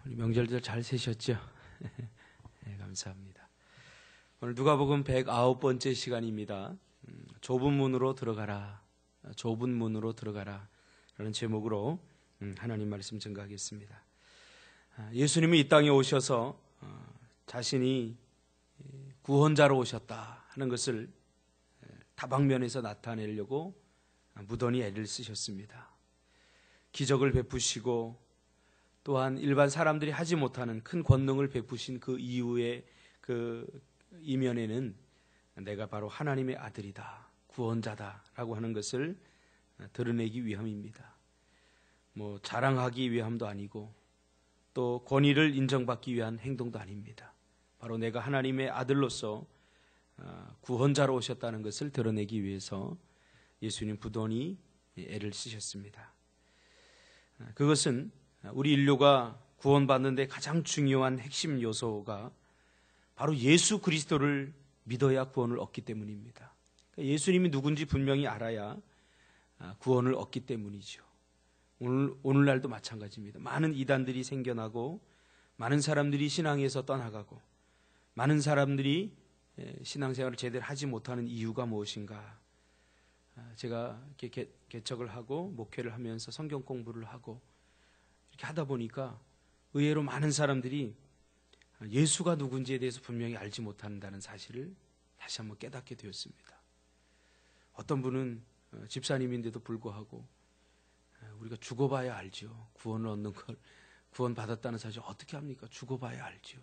우리 명절들 잘 세셨죠? 네, 감사합니다. 오늘 누가복음 109번째 시간입니다. 좁은 문으로 들어가라, 좁은 문으로 들어가라 라는 제목으로 하나님 말씀 증거하겠습니다. 예수님이 이 땅에 오셔서 자신이 구원자로 오셨다 하는 것을 다방면에서 나타내려고 무던히 애를 쓰셨습니다. 기적을 베푸시고 또한 일반 사람들이 하지 못하는 큰 권능을 베푸신 그 이후의 그 이면에는 내가 바로 하나님의 아들이다, 구원자다라고 하는 것을 드러내기 위함입니다. 뭐 자랑하기 위함도 아니고 또 권위를 인정받기 위한 행동도 아닙니다. 바로 내가 하나님의 아들로서 구원자로 오셨다는 것을 드러내기 위해서 예수님 부단히 애를 쓰셨습니다. 그것은 우리 인류가 구원받는 데 가장 중요한 핵심 요소가 바로 예수 그리스도를 믿어야 구원을 얻기 때문입니다. 예수님이 누군지 분명히 알아야 구원을 얻기 때문이죠. 오늘날도 마찬가지입니다. 많은 이단들이 생겨나고 많은 사람들이 신앙에서 떠나가고 많은 사람들이 신앙생활을 제대로 하지 못하는 이유가 무엇인가? 제가 이렇게 개척을 하고 목회를 하면서 성경 공부를 하고 이렇게 하다 보니까 의외로 많은 사람들이 예수가 누군지에 대해서 분명히 알지 못한다는 사실을 다시 한번 깨닫게 되었습니다. 어떤 분은 집사님인데도 불구하고 우리가 죽어봐야 알죠. 구원을 얻는 걸, 구원받았다는 사실 어떻게 합니까? 죽어봐야 알죠.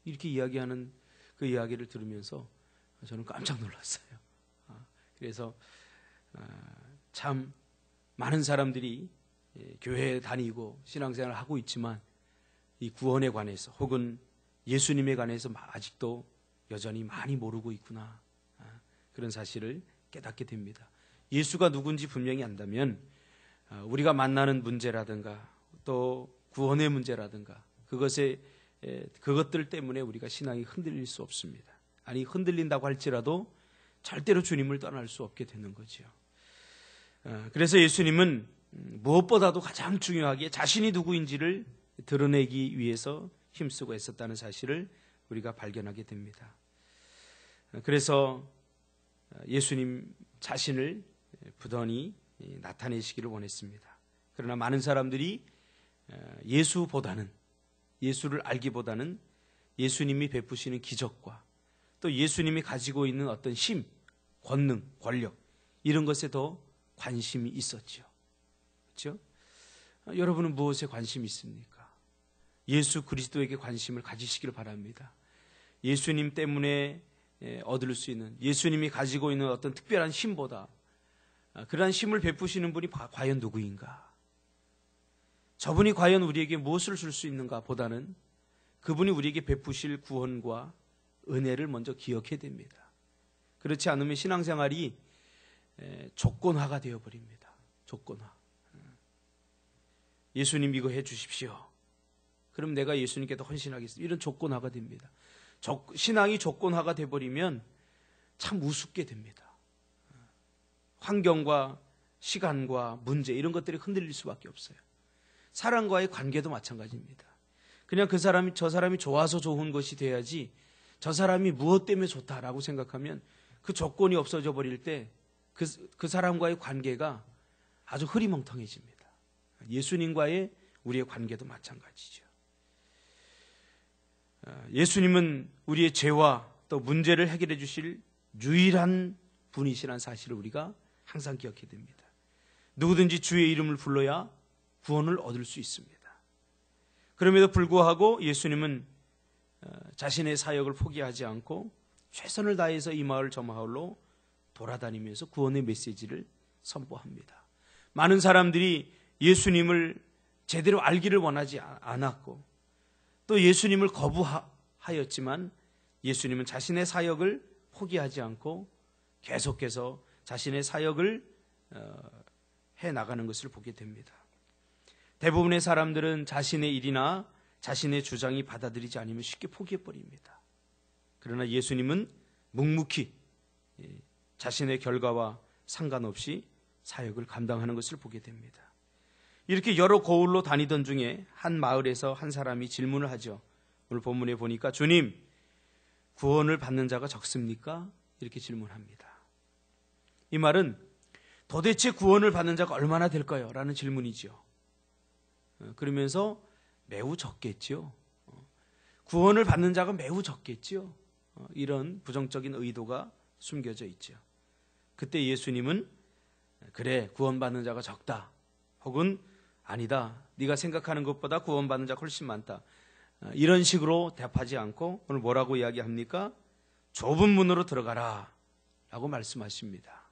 이렇게 이야기하는 그 이야기를 들으면서 저는 깜짝 놀랐어요. 그래서 참 많은 사람들이 교회에 다니고 신앙생활을 하고 있지만 이 구원에 관해서 혹은 예수님에 관해서 아직도 여전히 많이 모르고 있구나, 그런 사실을 깨닫게 됩니다. 예수가 누군지 분명히 안다면 우리가 만나는 문제라든가 또 구원의 문제라든가 그것들 때문에 우리가 신앙이 흔들릴 수 없습니다. 아니, 흔들린다고 할지라도 절대로 주님을 떠날 수 없게 되는 거죠. 그래서 예수님은 무엇보다도 가장 중요하게 자신이 누구인지를 드러내기 위해서 힘쓰고 애썼다는 사실을 우리가 발견하게 됩니다. 그래서 예수님 자신을 부단히 나타내시기를 원했습니다. 그러나 많은 사람들이 예수를 알기보다는 예수님이 베푸시는 기적과 또 예수님이 가지고 있는 어떤 힘, 권능, 권력 이런 것에 더 관심이 있었죠. 그렇죠? 여러분은 무엇에 관심이 있습니까? 예수 그리스도에게 관심을 가지시기를 바랍니다. 예수님 때문에 얻을 수 있는, 예수님이 가지고 있는 어떤 특별한 힘보다 그러한 힘을 베푸시는 분이 과연 누구인가? 저분이 과연 우리에게 무엇을 줄 수 있는가 보다는 그분이 우리에게 베푸실 구원과 은혜를 먼저 기억해야 됩니다. 그렇지 않으면 신앙생활이 조건화가 되어버립니다. 조건화. 예수님 이거 해 주십시오. 그럼 내가 예수님께 더 헌신하겠습니다. 이런 조건화가 됩니다. 신앙이 조건화가 되어버리면 참 우습게 됩니다. 환경과 시간과 문제 이런 것들이 흔들릴 수밖에 없어요. 사람과의 관계도 마찬가지입니다. 그냥 저 사람이 좋아서 좋은 것이 돼야지 저 사람이 무엇 때문에 좋다라고 생각하면 그 조건이 없어져 버릴 때 그 사람과의 관계가 아주 흐리멍텅해집니다. 예수님과의 우리의 관계도 마찬가지죠. 예수님은 우리의 죄와 또 문제를 해결해 주실 유일한 분이시라는 사실을 우리가 항상 기억해야 됩니다. 누구든지 주의 이름을 불러야 구원을 얻을 수 있습니다. 그럼에도 불구하고 예수님은 자신의 사역을 포기하지 않고 최선을 다해서 이 마을 저 마을로 돌아다니면서 구원의 메시지를 선포합니다. 많은 사람들이 예수님을 제대로 알기를 원하지 않았고 또 예수님을 거부하였지만 예수님은 자신의 사역을 포기하지 않고 계속해서 자신의 사역을 해나가는 것을 보게 됩니다. 대부분의 사람들은 자신의 일이나 자신의 주장이 받아들이지 않으면 쉽게 포기해버립니다. 그러나 예수님은 묵묵히 자신의 결과와 상관없이 사역을 감당하는 것을 보게 됩니다. 이렇게 여러 고을로 다니던 중에 한 마을에서 한 사람이 질문을 하죠. 오늘 본문에 보니까 주님, 구원을 받는 자가 적습니까? 이렇게 질문합니다. 이 말은 도대체 구원을 받는 자가 얼마나 될까요? 라는 질문이죠. 그러면서 매우 적겠죠. 구원을 받는 자가 매우 적겠죠. 이런 부정적인 의도가 숨겨져 있죠. 그때 예수님은 그래, 구원받는 자가 적다. 혹은 아니다, 네가 생각하는 것보다 구원받는 자가 훨씬 많다. 이런 식으로 대답하지 않고 오늘 뭐라고 이야기합니까? 좁은 문으로 들어가라 라고 말씀하십니다.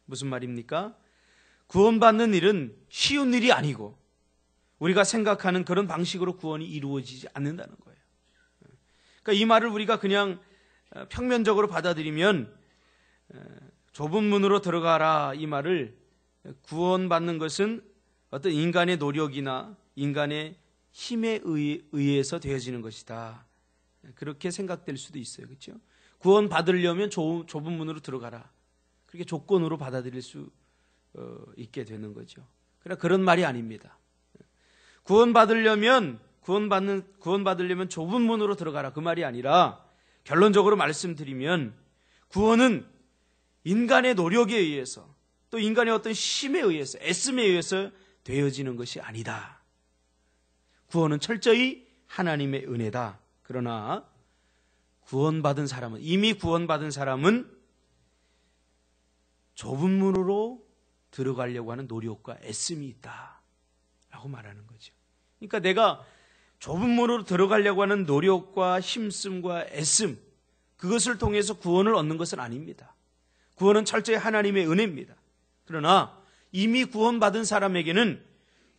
무슨 말입니까? 구원받는 일은 쉬운 일이 아니고 우리가 생각하는 그런 방식으로 구원이 이루어지지 않는다는 거예요. 그러니까 이 말을 우리가 그냥 평면적으로 받아들이면 좁은 문으로 들어가라, 이 말을 구원받는 것은 어떤 인간의 노력이나 인간의 힘에 의해서 되어지는 것이다, 그렇게 생각될 수도 있어요. 그렇죠? 구원받으려면 좁은 문으로 들어가라, 그렇게 조건으로 받아들일 수 있게 되는 거죠. 그러나 그런 말이 아닙니다. 구원받으려면 좁은 문으로 들어가라, 그 말이 아니라 결론적으로 말씀드리면 구원은 인간의 노력에 의해서 또 인간의 어떤 힘에 의해서, 애씀에 의해서 되어지는 것이 아니다. 구원은 철저히 하나님의 은혜다. 그러나 이미 구원받은 사람은 좁은 문으로 들어가려고 하는 노력과 애씀이 있다 라고 말하는 거죠. 그러니까 내가 좁은 문으로 들어가려고 하는 노력과 힘씀과 애씀, 그것을 통해서 구원을 얻는 것은 아닙니다. 구원은 철저히 하나님의 은혜입니다. 그러나 이미 구원받은 사람에게는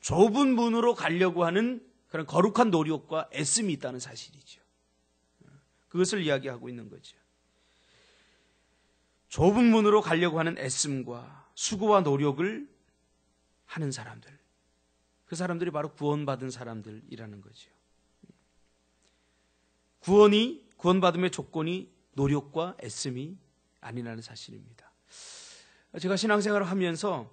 좁은 문으로 가려고 하는 그런 거룩한 노력과 애씀이 있다는 사실이죠. 그것을 이야기하고 있는 거죠. 좁은 문으로 가려고 하는 애씀과 수고와 노력을 하는 사람들, 그 사람들이 바로 구원받은 사람들이라는 거죠. 구원받음의 조건이 노력과 애씀이 아니라는 사실입니다. 제가 신앙생활을 하면서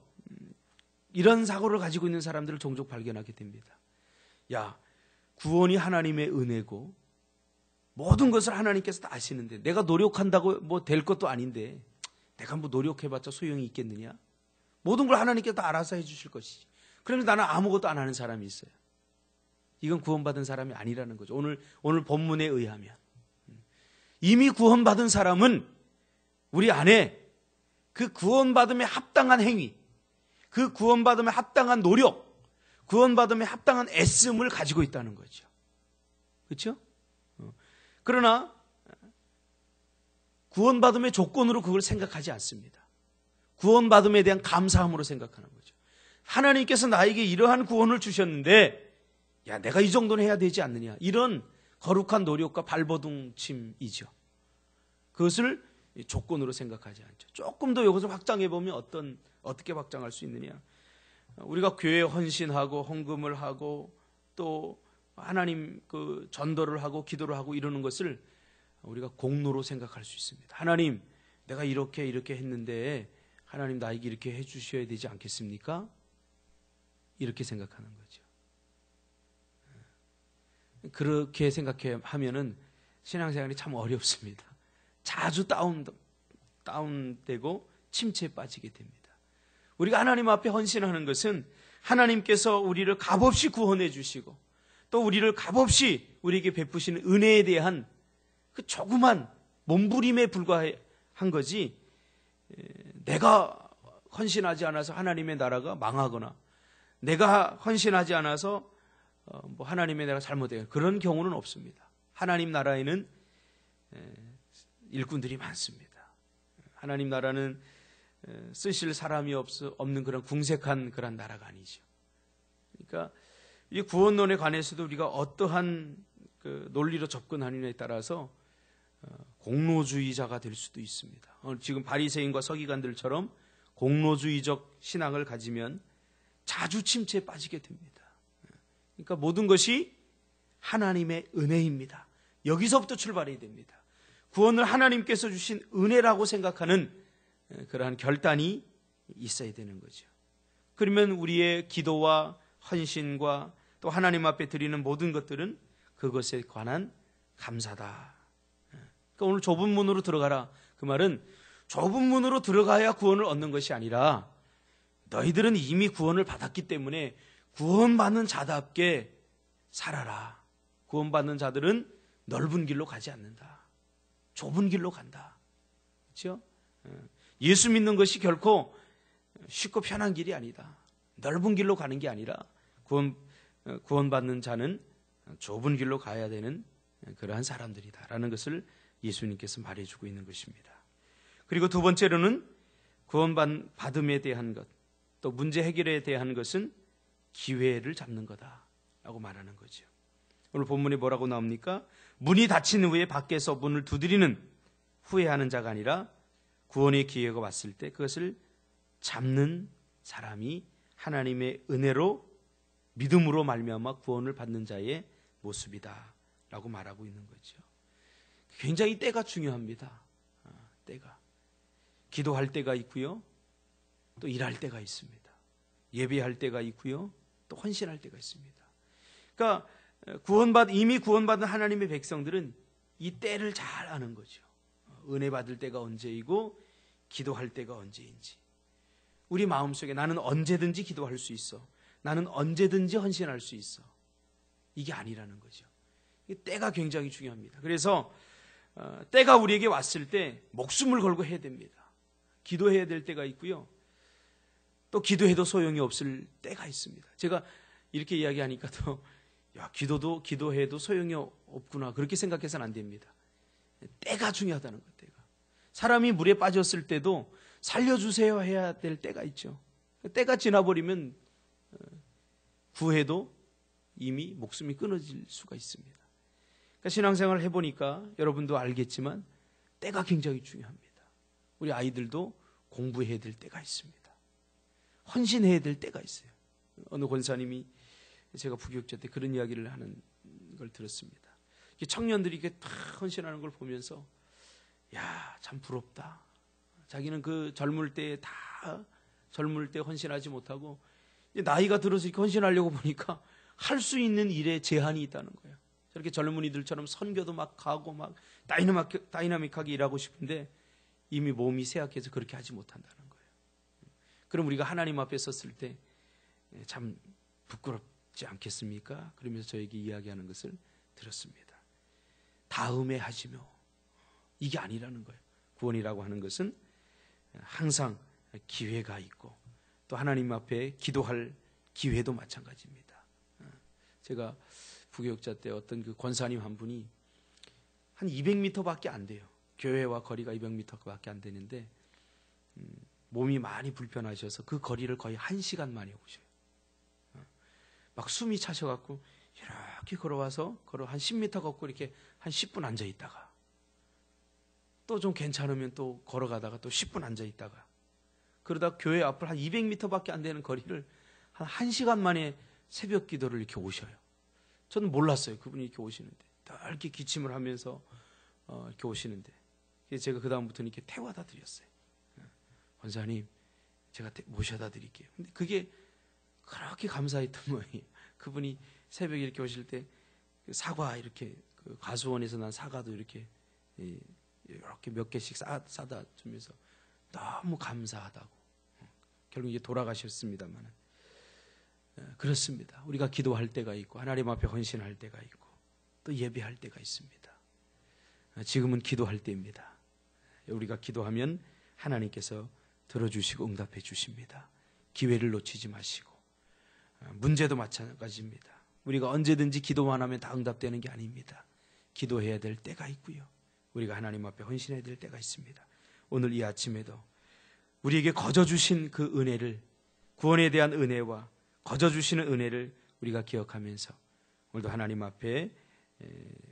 이런 사고를 가지고 있는 사람들을 종종 발견하게 됩니다. 야, 구원이 하나님의 은혜고 모든 것을 하나님께서 다 아시는데 내가 노력한다고 뭐 될 것도 아닌데 내가 뭐 노력해봤자 소용이 있겠느냐? 모든 걸 하나님께서 다 알아서 해주실 것이지. 그러면 나는 아무것도 안 하는 사람이 있어요. 이건 구원받은 사람이 아니라는 거죠. 오늘 본문에 의하면 이미 구원받은 사람은 우리 안에 그 구원받음에 합당한 행위, 그 구원받음에 합당한 노력, 구원받음에 합당한 애씀을 가지고 있다는 거죠. 그렇죠? 그러나 구원받음의 조건으로 그걸 생각하지 않습니다. 구원받음에 대한 감사함으로 생각하는 거죠. 하나님께서 나에게 이러한 구원을 주셨는데 야, 내가 이 정도는 해야 되지 않느냐, 이런 거룩한 노력과 발버둥침이죠. 그것을 조건으로 생각하지 않죠. 조금 더 이것을 확장해보면 어떻게 확장할 수 있느냐, 우리가 교회에 헌신하고 헌금을 하고 또 하나님 그 전도를 하고 기도를 하고 이러는 것을 우리가 공로로 생각할 수 있습니다. 하나님, 내가 이렇게 했는데 하나님 나에게 이렇게 해 주셔야 되지 않겠습니까? 이렇게 생각하는 거죠. 그렇게 생각하면은 신앙생활이 참 어렵습니다. 자주 다운되고 침체에 빠지게 됩니다. 우리가 하나님 앞에 헌신하는 것은 하나님께서 우리를 값없이 구원해 주시고 또 우리를 값없이 우리에게 베푸시는 은혜에 대한 그 조그만 몸부림에 불과한 거지, 내가 헌신하지 않아서 하나님의 나라가 망하거나 내가 헌신하지 않아서 뭐 하나님의 나라가 잘못되거나 그런 경우는 없습니다. 하나님 나라에는 일꾼들이 많습니다. 하나님 나라는 쓰실 사람이 없는 그런 궁색한 그런 나라가 아니죠. 그러니까 이 구원론에 관해서도 우리가 어떠한 그 논리로 접근하느냐에 따라서 공로주의자가 될 수도 있습니다. 지금 바리새인과 서기관들처럼 공로주의적 신앙을 가지면 자주 침체에 빠지게 됩니다. 그러니까 모든 것이 하나님의 은혜입니다. 여기서부터 출발해야 됩니다. 구원을 하나님께서 주신 은혜라고 생각하는 그러한 결단이 있어야 되는 거죠. 그러면 우리의 기도와 헌신과 또 하나님 앞에 드리는 모든 것들은 그것에 관한 감사다. 그러니까 오늘 좁은 문으로 들어가라. 그 말은 좁은 문으로 들어가야 구원을 얻는 것이 아니라 너희들은 이미 구원을 받았기 때문에 구원받는 자답게 살아라. 구원받는 자들은 넓은 길로 가지 않는다. 좁은 길로 간다. 그렇죠? 예수 믿는 것이 결코 쉽고 편한 길이 아니다. 넓은 길로 가는 게 아니라 구원받는 자는 좁은 길로 가야 되는 그러한 사람들이다라는 것을 예수님께서 말해주고 있는 것입니다. 그리고 두 번째로는 구원받음에 대한 것, 또 문제 해결에 대한 것은 기회를 잡는 거다라고 말하는 거죠. 오늘 본문에 뭐라고 나옵니까? 문이 닫힌 후에 밖에서 문을 두드리는 후회하는 자가 아니라 구원의 기회가 왔을 때 그것을 잡는 사람이 하나님의 은혜로 믿음으로 말미암아 구원을 받는 자의 모습이다라고 말하고 있는 거죠. 굉장히 때가 중요합니다. 때가. 기도할 때가 있고요. 또 일할 때가 있습니다. 예배할 때가 있고요. 또 헌신할 때가 있습니다. 그러니까 이미 구원받은 하나님의 백성들은 이 때를 잘 아는 거죠. 은혜 받을 때가 언제이고 기도할 때가 언제인지. 우리 마음속에 나는 언제든지 기도할 수 있어. 나는 언제든지 헌신할 수 있어. 이게 아니라는 거죠. 때가 굉장히 중요합니다. 그래서 때가 우리에게 왔을 때 목숨을 걸고 해야 됩니다. 기도해야 될 때가 있고요. 또 기도해도 소용이 없을 때가 있습니다. 제가 이렇게 이야기하니까 또 기도해도 소용이 없구나 그렇게 생각해서는 안 됩니다. 때가 중요하다는 것. 때가. 사람이 물에 빠졌을 때도 살려주세요 해야 될 때가 있죠. 때가 지나버리면 구해도 이미 목숨이 끊어질 수가 있습니다. 그러니까 신앙생활을 해보니까 여러분도 알겠지만 때가 굉장히 중요합니다. 우리 아이들도 공부해야 될 때가 있습니다. 헌신해야 될 때가 있어요. 어느 권사님이 제가 부교육자 때 그런 이야기를 하는 걸 들었습니다. 청년들이 이렇게 다 헌신하는 걸 보면서 참 부럽다. 자기는 그 젊을 때 헌신하지 못하고 나이가 들어서 이렇게 헌신하려고 보니까 할 수 있는 일에 제한이 있다는 거예요. 저렇게 젊은이들처럼 선교도 막 가고 막 다이나믹하게 일하고 싶은데 이미 몸이 쇠약해서 그렇게 하지 못한다는 거예요. 그럼 우리가 하나님 앞에 섰을 때 참 부끄럽지 않겠습니까? 그러면서 저에게 이야기하는 것을 들었습니다. 다음에 하시며 이게 아니라는 거예요. 구원이라고 하는 것은 항상 기회가 있고 또 하나님 앞에 기도할 기회도 마찬가지입니다. 제가 부교육자 때 어떤 그 권사님 한 분이 한 200m밖에 안 돼요. 교회와 거리가 200m밖에 안 되는데 몸이 많이 불편하셔서 그 거리를 거의 1시간 만에 오셔요. 막 숨이 차셔갖고 이렇게 걸어와서 한 10m 걷고 이렇게 한 10분 앉아 있다가 또 좀 괜찮으면 또 걸어가다가 또 10분 앉아 있다가 그러다 교회 앞을 한 200m밖에 안 되는 거리를 한 1시간 만에 새벽 기도를 이렇게 오셔요. 저는 몰랐어요. 그분이 이렇게 오시는데 이렇게 기침을 하면서 이렇게 오시는데 제가 그 다음부터는 이렇게 태워다 드렸어요. 권사님 제가 모셔다 드릴게요. 근데 그게 그렇게 감사했던 모양이에요. 그분이 새벽에 이렇게 오실 때 사과 이렇게 그 가수원에서 난 사과도 이렇게 몇 개씩 싸다 주면서 너무 감사하다고. 결국 이제 돌아가셨습니다만 그렇습니다. 우리가 기도할 때가 있고 하나님 앞에 헌신할 때가 있고 또 예배할 때가 있습니다. 지금은 기도할 때입니다. 우리가 기도하면 하나님께서 들어주시고 응답해 주십니다. 기회를 놓치지 마시고 문제도 마찬가지입니다. 우리가 언제든지 기도만 하면 다 응답되는 게 아닙니다. 기도해야 될 때가 있고요. 우리가 하나님 앞에 헌신해야 될 때가 있습니다. 오늘 이 아침에도 우리에게 거저주신 그 은혜를, 구원에 대한 은혜와 거저주시는 은혜를 우리가 기억하면서 오늘도 하나님 앞에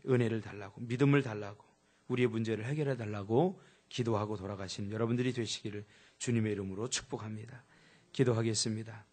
은혜를 달라고, 믿음을 달라고, 우리의 문제를 해결해 달라고 기도하고 돌아가신 여러분들이 되시기를 주님의 이름으로 축복합니다. 기도하겠습니다.